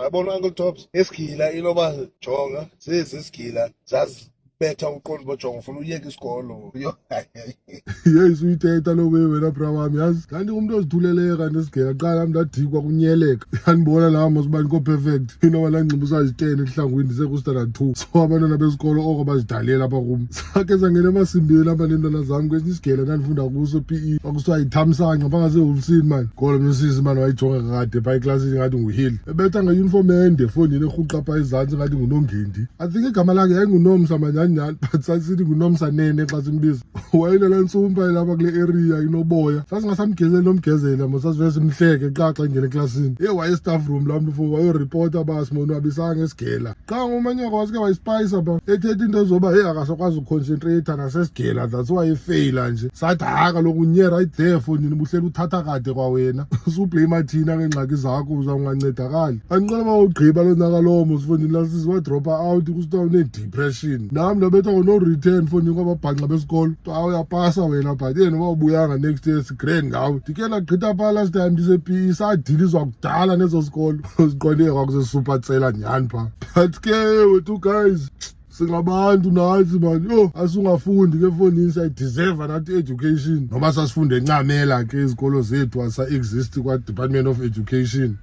Yabona Uncle Thobbs, esigila inoba jonga sezisigila zazibetha uqondo bojonga ufuna uyeka isikolo. Yes, uyithetha lo wena bra wami yazi. Kanti umuntu ozithuleleyo kanti esigela qala mndadikwa kunyeleka. Yanibona la masibani ko perfect. Inoba la ngcimbu uSize10 ehlangwini sekusitana 2. So abantwana besikolo oko bazidalela apha kum. Sakhe sangena emasimbini lapha nentwana zami kwesinye isigela ndandifunda kuso PE. Kwakusithiwa yithamsanqa phangase Wolfsini man. Golo msisi man wayijonga kade pha eclassini ngathi nguHill. Ebetha ngeuniform ende efonini ehuqa pha izantsi ngathi nguNongendi. I think igama lakhe yayinguNomsa manyanyani but sasithi nguNomsa nene xa simbiza. Wayilala nsumpa lapha kule area inoboya. Sasingasamgezeli nomgezela mosasivele simhleke xaxa ingena eclassini. Waye staff room la mntu fo wayo reporter basi mona wabisanga esigela. Xa ngomanyaka wasike wayispice apha ethethe into ezoba akasakwazi ukuconcentrate nasesigela that's why efaila nje. Sathi kaloku unye right there fonini buhlela uthatha kade kwawena. Usublame thina ngengxaki zakho uzawungancedakali. Andicela uma ugqiba lo nakalomo sifonini la sizwa dropa out kusithiwa une depression. Nami ndabetha no return fonini kwababhanqa besikolo. Uyapasa wena but noma ubuyanga next year sigrade ngawe. Ndike lagqitha pha last time ndise-PE sadilizwa kudala nezo sikolo. Siqonde kwakuse super tsela nyani pha. But ke wethu guys singabantu nathi man asungafundi ke fonini siyayideserve nathi education noma sasifunde encamela ke izikolo zethu asa exist kwa Department of Education.